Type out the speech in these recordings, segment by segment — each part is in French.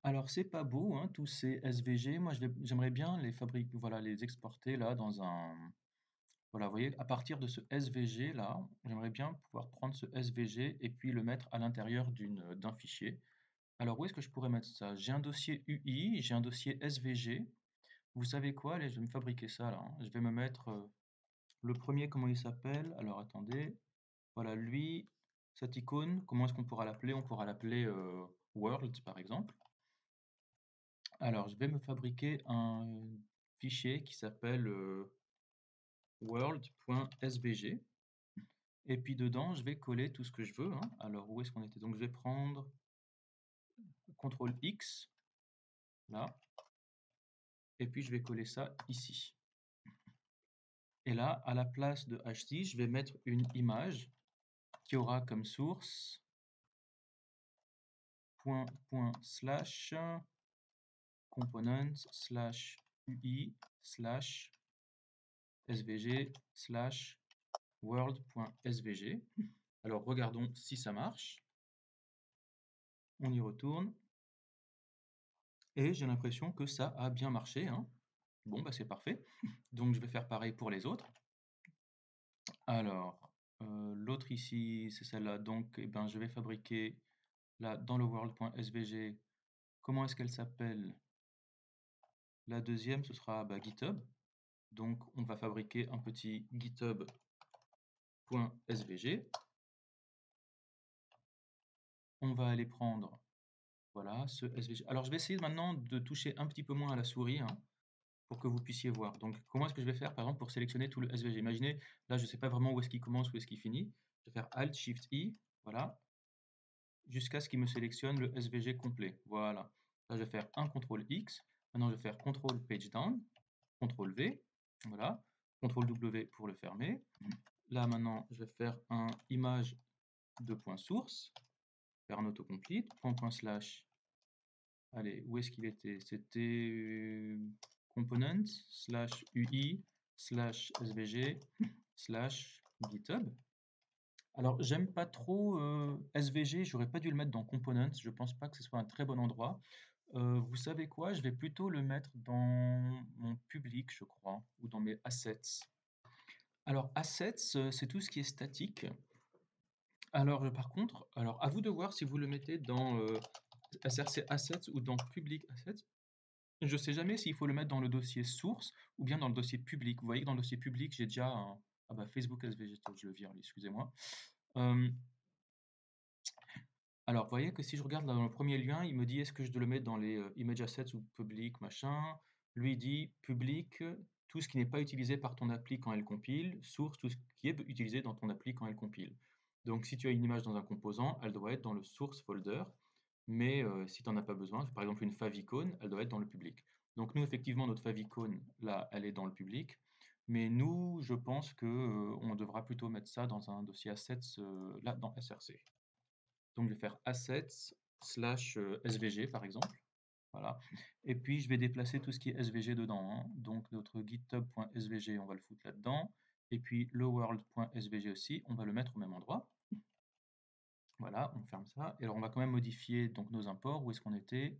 Alors c'est pas beau, hein, tous ces SVG. Moi, j'aimerais bien les fabriquer, voilà, les exporter là dans un. Voilà, vous voyez, à partir de ce SVG là, j'aimerais bien pouvoir prendre ce SVG et puis le mettre à l'intérieur d'un fichier. Alors où est-ce que je pourrais mettre ça? J'ai un dossier UI, j'ai un dossier SVG. Vous savez quoi? Allez, je vais me fabriquer ça là, hein. Je vais me mettre le premier, comment il s'appelle? Alors attendez. Voilà, lui, cette icône, comment est-ce qu'on pourra l'appeler? On pourra l'appeler World par exemple. Alors, je vais me fabriquer un fichier qui s'appelle world.svg. Et puis dedans, je vais coller tout ce que je veux, hein. Alors, où est-ce qu'on était? Donc, je vais prendre CTRL X, là, et puis je vais coller ça ici. Et là, à la place de h6, je vais mettre une image qui aura comme source slash component slash ui slash svg slash world.svg. Alors regardons si ça marche. On y retourne. Et j'ai l'impression que ça a bien marché, hein. Bon, bah c'est parfait. Donc je vais faire pareil pour les autres. Alors, l'autre ici, c'est celle-là. Donc eh ben, je vais fabriquer là dans le world.svg. Comment est-ce qu'elle s'appelle? La deuxième, ce sera bah, GitHub. Donc on va fabriquer un petit github.svg. On va aller prendre, voilà, ce SVG. Alors je vais essayer maintenant de toucher un petit peu moins à la souris, hein, pour que vous puissiez voir. Donc comment est-ce que je vais faire par exemple pour sélectionner tout le SVG? Imaginez, là je ne sais pas vraiment où est-ce qu'il commence, où est-ce qu'il finit. Je vais faire Alt Shift I, voilà, jusqu'à ce qu'il me sélectionne le SVG complet. Voilà. Là je vais faire un CTRL X. Maintenant je vais faire CTRL Page Down, CTRL V, voilà, CTRL W pour le fermer. Là maintenant je vais faire un image de point source, faire un autocomplete, point slash. Allez, où est-ce qu'il était? C'était component slash UI slash SVG slash GitHub. Alors, j'aime pas trop SVG, j'aurais pas dû le mettre dans components, je pense pas que ce soit un très bon endroit. Vous savez quoi? Je vais plutôt le mettre dans mon public, je crois, ou dans mes assets. Alors, assets, c'est tout ce qui est statique. Alors, par contre, alors à vous de voir si vous le mettez dans SRC Assets ou dans Public Assets. Je ne sais jamais s'il faut le mettre dans le dossier source ou bien dans le dossier public. Vous voyez que dans le dossier public, j'ai déjà un. Ah bah Facebook SVG, je le vire, excusez-moi. Alors, vous voyez que si je regarde là dans le premier lien, il me dit est-ce que je dois le mettre dans les image assets ou public, machin. Lui il dit public, tout ce qui n'est pas utilisé par ton appli quand elle compile, source, tout ce qui est utilisé dans ton appli quand elle compile. Donc, si tu as une image dans un composant, elle doit être dans le source folder. Mais si tu n'en as pas besoin, par exemple une favicon, elle doit être dans le public. Donc nous, effectivement, notre favicon, là, elle est dans le public. Mais nous, je pense que on devra plutôt mettre ça dans un dossier assets, là, dans SRC. Donc je vais faire assets slash SVG, par exemple. Voilà. Et puis je vais déplacer tout ce qui est SVG dedans, hein. Donc notre github.svg, on va le foutre là-dedans. Et puis le world.svg aussi, on va le mettre au même endroit. Voilà, on ferme ça. Et alors, on va quand même modifier donc, nos imports. Où est-ce qu'on était?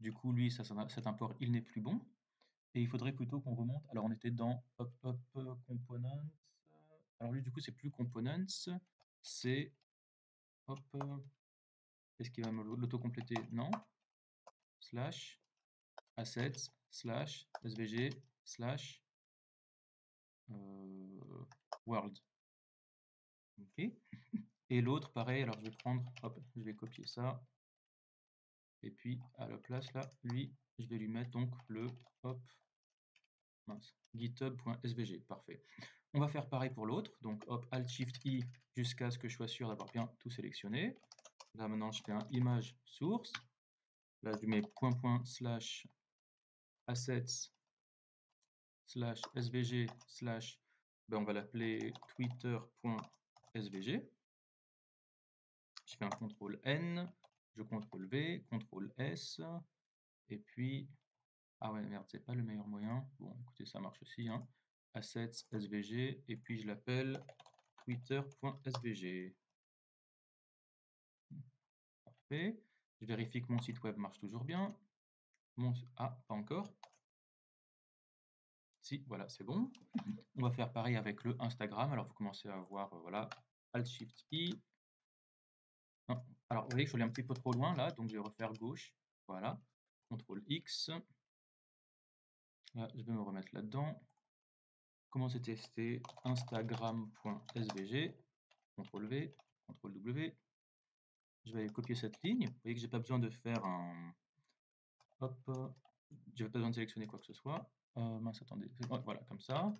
Du coup, lui, cet import, il n'est plus bon. Et il faudrait plutôt qu'on remonte. Alors, on était dans components. Alors, lui, du coup, c'est plus components. C'est, hop, est-ce qu'il va me l'auto-compléter? Non. Slash assets slash svg slash world. OK. Et l'autre, pareil. Alors, je vais prendre, hop, je vais copier ça. Et puis, à la place, là, lui, je vais lui mettre donc le, hop, github.svg. Parfait. On va faire pareil pour l'autre. Donc, hop, Alt-Shift-I jusqu'à ce que je sois sûr d'avoir bien tout sélectionné. Là, maintenant, je fais un image source. Là, je lui mets slash assets slash svg slash, ben, on va l'appeler twitter.svg. Je fais un CTRL N, je CTRL V, CTRL S, et puis ah ouais, merde, c'est pas le meilleur moyen. Bon, écoutez, ça marche aussi, hein. Assets SVG, et puis je l'appelle twitter.svg. Parfait. Je vérifie que mon site web marche toujours bien. Ah, pas encore. Si, voilà, c'est bon. On va faire pareil avec le Instagram. Alors, vous commencez à voir, voilà, Alt-Shift-I. Non. Alors, vous voyez que je suis allé un petit peu trop loin là, donc je vais refaire gauche. Voilà. CTRL-X. Là, je vais me remettre là-dedans. Comment c'est testé? Instagram.svg. CTRL-V, CTRL-W. Je vais aller copier cette ligne. Vous voyez que j'ai pas besoin de faire un... Hop. Je n'ai pas besoin de sélectionner quoi que ce soit. Mince, attendez. Ouais, voilà, comme ça.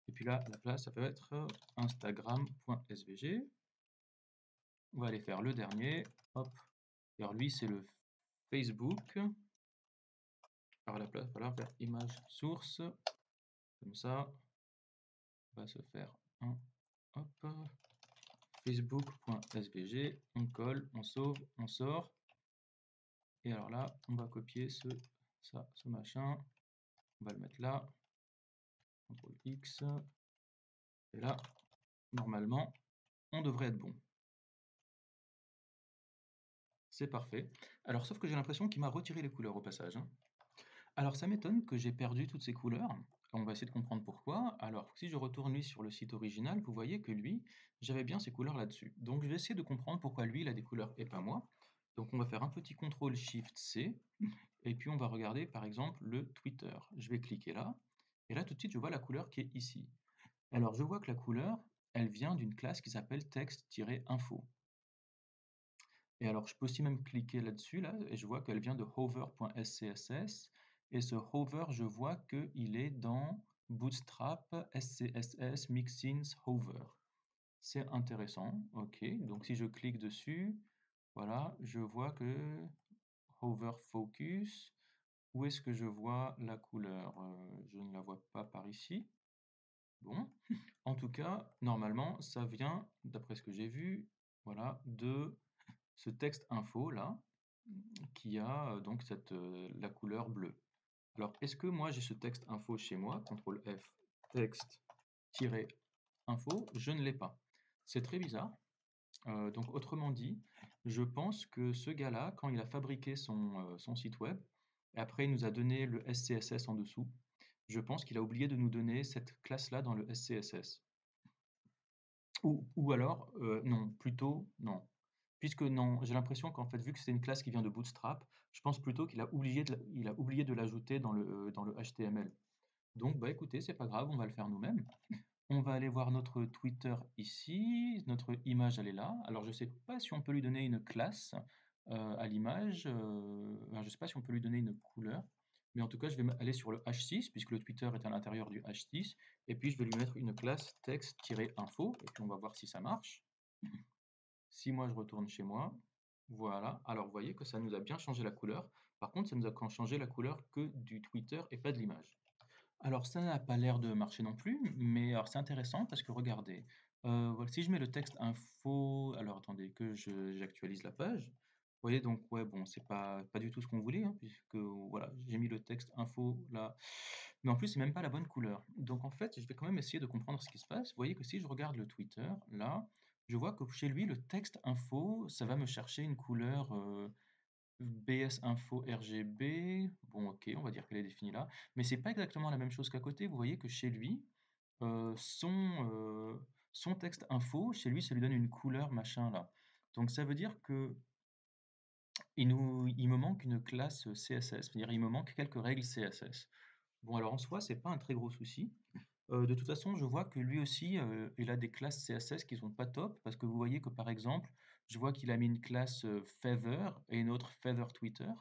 Et puis là, la place, ça peut être instagram.svg. On va aller faire le dernier. Hop. Alors lui, c'est le Facebook. Alors à la place, voilà, on va faire image source. Comme ça. On va se faire un. Hop. Facebook.svg. On colle, on sauve, on sort. Et alors là, on va copier ce machin. On va le mettre là. CTRL X. Et là, normalement, on devrait être bon. C'est parfait. Alors, sauf que j'ai l'impression qu'il m'a retiré les couleurs au passage, hein. Alors, ça m'étonne que j'ai perdu toutes ces couleurs. On va essayer de comprendre pourquoi. Alors, si je retourne lui sur le site original, vous voyez que lui, j'avais bien ces couleurs là-dessus. Donc, je vais essayer de comprendre pourquoi lui, il a des couleurs et pas moi. Donc, on va faire un petit CTRL-SHIFT-C. Et puis, on va regarder, par exemple, le Twitter. Je vais cliquer là. Et là, tout de suite, je vois la couleur qui est ici. Alors, je vois que la couleur, elle vient d'une classe qui s'appelle text-info. Et alors, je peux aussi même cliquer là-dessus, là, et je vois qu'elle vient de hover.scss. Et ce hover, je vois qu'il est dans Bootstrap SCSS Mixins Hover. C'est intéressant, ok. Donc, si je clique dessus, voilà, je vois que Hover Focus. Où est-ce que je vois la couleur? Je ne la vois pas par ici. Bon, en tout cas, normalement, ça vient, d'après ce que j'ai vu, voilà, de ce texte info là, qui a donc la couleur bleue. Alors, est-ce que moi j'ai ce texte info chez moi? CTRL F, texte-info, je ne l'ai pas. C'est très bizarre. Donc, autrement dit, je pense que ce gars-là, quand il a fabriqué son site web, et après il nous a donné le SCSS en dessous, je pense qu'il a oublié de nous donner cette classe-là dans le SCSS. Ou alors, non, plutôt non. Puisque non, j'ai l'impression qu'en fait, vu que c'est une classe qui vient de Bootstrap, je pense plutôt qu'il a oublié de l'ajouter dans le HTML. Donc, bah écoutez, c'est pas grave, on va le faire nous-mêmes. On va aller voir notre Twitter ici, notre image elle est là. Alors je sais pas si on peut lui donner une classe à l'image, je sais pas si on peut lui donner une couleur, mais en tout cas je vais aller sur le H6 puisque le Twitter est à l'intérieur du H6 et puis je vais lui mettre une classe text-info et puis on va voir si ça marche. Si moi je retourne chez moi, voilà, alors vous voyez que ça nous a bien changé la couleur. Par contre, ça nous a changé la couleur que du Twitter et pas de l'image. Alors ça n'a pas l'air de marcher non plus, mais alors c'est intéressant parce que regardez, voilà, si je mets le texte info, alors attendez que j'actualise la page. Vous voyez donc ouais bon c'est pas du tout ce qu'on voulait hein, puisque voilà j'ai mis le texte info là, mais en plus c'est même pas la bonne couleur. Donc en fait je vais quand même essayer de comprendre ce qui se passe. Vous voyez que si je regarde le Twitter là, je vois que chez lui le texte info ça va me chercher une couleur BS Info RGB, bon ok, on va dire qu'elle est définie là, mais c'est pas exactement la même chose qu'à côté. Vous voyez que chez lui, son texte info, chez lui, ça lui donne une couleur machin là. Donc ça veut dire que il me manque une classe CSS, c'est-à-dire il me manque quelques règles CSS. Bon alors en soi, c'est pas un très gros souci. De toute façon, je vois que lui aussi, il a des classes CSS qui sont pas top, parce que vous voyez que par exemple, je vois qu'il a mis une classe Feather et une autre Feather Twitter,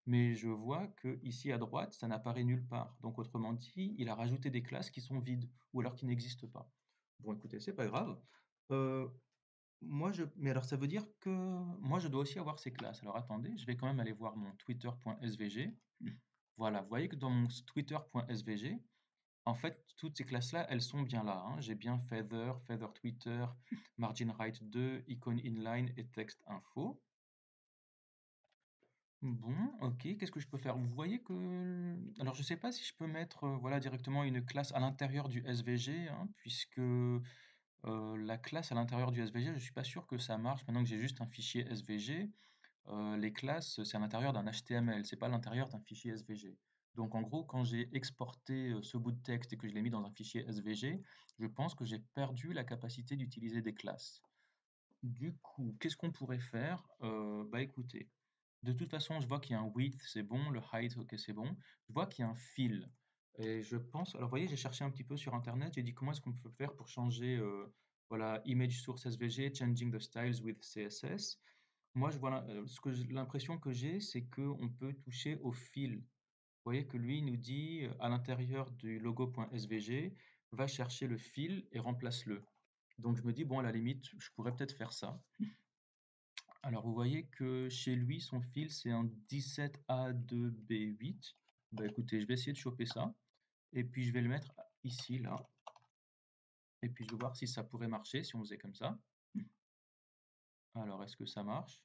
mais je vois que ici à droite, ça n'apparaît nulle part. Donc autrement dit, il a rajouté des classes qui sont vides, ou alors qui n'existent pas. Bon, écoutez, c'est pas grave. Euh, mais alors ça veut dire que moi je dois aussi avoir ces classes. Alors attendez, je vais quand même aller voir mon twitter.svg. Voilà, vous voyez que dans mon twitter.svg, en fait, toutes ces classes-là, elles sont bien là, hein. J'ai bien Feather, Feather Twitter, Margin Right 2, Icon Inline et Text Info. Bon, ok, qu'est-ce que je peux faire? Vous voyez que... Alors, je ne sais pas si je peux mettre voilà, directement une classe à l'intérieur du SVG, hein, puisque la classe à l'intérieur du SVG, je ne suis pas sûr que ça marche maintenant que j'ai juste un fichier SVG. les classes, c'est à l'intérieur d'un HTML, c'est pas à l'intérieur d'un fichier SVG. Donc en gros, quand j'ai exporté ce bout de texte et que je l'ai mis dans un fichier SVG, je pense que j'ai perdu la capacité d'utiliser des classes. Du coup, qu'est-ce qu'on pourrait faire? Bah écoutez, de toute façon, je vois qu'il y a un width, c'est bon, le height, ok, c'est bon. Je vois qu'il y a un fill. Et je pense, alors vous voyez, j'ai cherché un petit peu sur Internet, j'ai dit comment est-ce qu'on peut faire pour changer, voilà, image source SVG, changing the styles with CSS. Moi, je vois l'impression que j'ai, c'est qu'on peut toucher au fill. Vous voyez que lui il nous dit à l'intérieur du logo.svg, va chercher le fill et remplace-le. Donc je me dis, bon, à la limite, je pourrais peut-être faire ça. Alors vous voyez que chez lui, son fil, c'est un 17A2B8. Bah écoutez, je vais essayer de choper ça. Et puis je vais le mettre ici, là. Et puis je vais voir si ça pourrait marcher, si on faisait comme ça. Alors, est-ce que ça marche?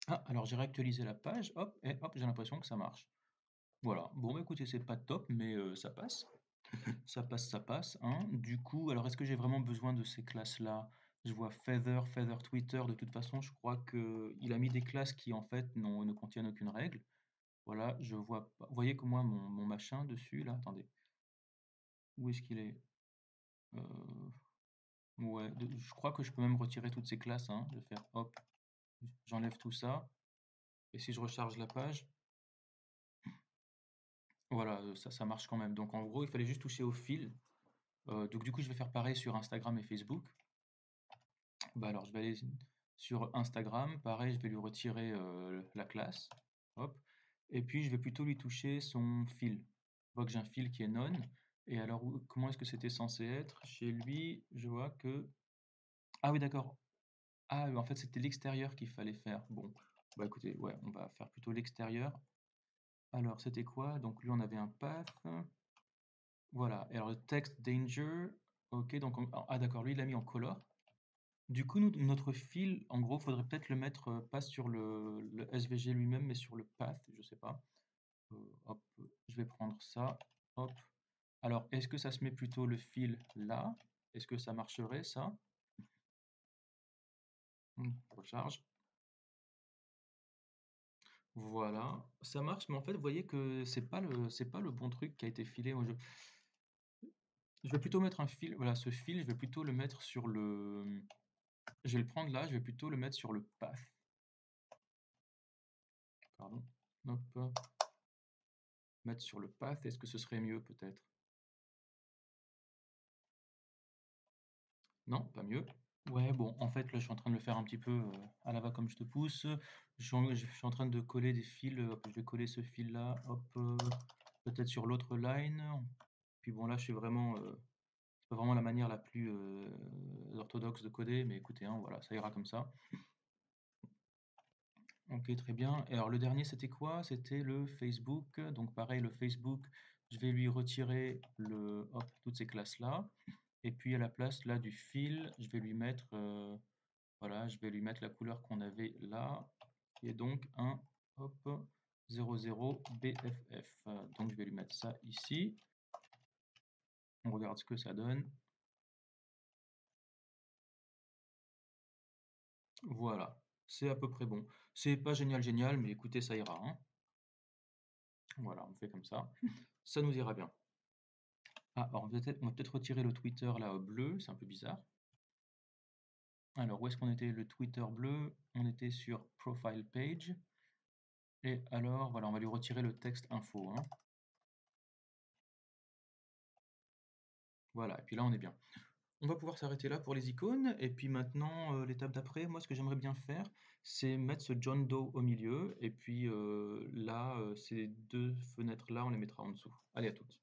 Ah, alors j'ai réactualisé la page, hop, et hop, j'ai l'impression que ça marche. Voilà, bon bah écoutez, c'est pas top, mais ça passe. Ça passe, ça passe, hein. Du coup, alors est-ce que j'ai vraiment besoin de ces classes-là? Je vois Feather, Feather Twitter, de toute façon, je crois qu'il a mis des classes qui en fait ne contiennent aucune règle. Voilà, je vois pas. Vous voyez que moi, mon machin dessus, là, attendez, où est-ce qu'il est? Euh, ouais, je crois que je peux même retirer toutes ces classes, hein. Je vais faire hop, j'enlève tout ça. Et si je recharge la page, voilà, ça marche quand même. Donc en gros, il fallait juste toucher au fil. Donc du coup, je vais faire pareil sur Instagram et Facebook. Bah alors, je vais aller sur Instagram. Pareil, je vais lui retirer la classe. Hop. Et puis, je vais plutôt lui toucher son fil. Je vois que j'ai un fil qui est non. Et alors, comment est-ce que c'était censé être? Chez lui, je vois que... Ah oui, d'accord. Ah, en fait, c'était l'extérieur qu'il fallait faire. Bon, bah écoutez, ouais, on va faire plutôt l'extérieur. Alors, c'était quoi? Donc, lui, on avait un path. Voilà. Et alors, le text danger. Ok, donc, ah d'accord, lui, il l'a mis en color. Du coup, notre fil, en gros, faudrait peut-être le mettre pas sur le SVG lui-même, mais sur le path, je sais pas. Hop, je vais prendre ça. Hop. Alors, est-ce que ça se met plutôt le fil là? Est-ce que ça marcherait ça? Recharge. Voilà, ça marche, mais en fait, vous voyez que c'est pas le bon truc qui a été filé. Moi, je vais plutôt mettre un fil. Voilà, ce fil, je vais plutôt le mettre sur le. Je vais le prendre là, je vais plutôt le mettre sur le path. Pardon. Hop. Mettre sur le path, est-ce que ce serait mieux peut-être? Non, pas mieux. Ouais, bon, en fait, là, je suis en train de le faire un petit peu à la va comme je te pousse. Je suis en train de coller des fils. Hop, je vais coller ce fil-là, hop, peut-être sur l'autre line. Puis bon, là, c'est pas vraiment la manière la plus orthodoxe de coder, mais écoutez, hein, voilà, ça ira comme ça. Ok, très bien. Et alors, le dernier, c'était quoi? C'était le Facebook. Donc, pareil, le Facebook, je vais lui retirer hop, toutes ces classes-là. Et puis, à la place, là, du fil, je vais lui mettre... voilà, je vais lui mettre la couleur qu'on avait là, qui est donc un hop, 00 BFF. Donc je vais lui mettre ça ici. On regarde ce que ça donne. Voilà, c'est à peu près bon. C'est pas génial, génial, mais écoutez, ça ira, hein. Voilà, on fait comme ça. Ça nous ira bien. Ah, alors on va peut-être retirer le Twitter là au bleu, c'est un peu bizarre. Alors, où est-ce qu'on était? Le Twitter bleu, on était sur Profile Page. Et alors, voilà, on va lui retirer le texte info, hein. Voilà, et puis là, on est bien. On va pouvoir s'arrêter là pour les icônes. Et puis maintenant, l'étape d'après, moi, ce que j'aimerais bien faire, c'est mettre ce John Doe au milieu. Et puis là, ces deux fenêtres-là, on les mettra en dessous. Allez, à toutes.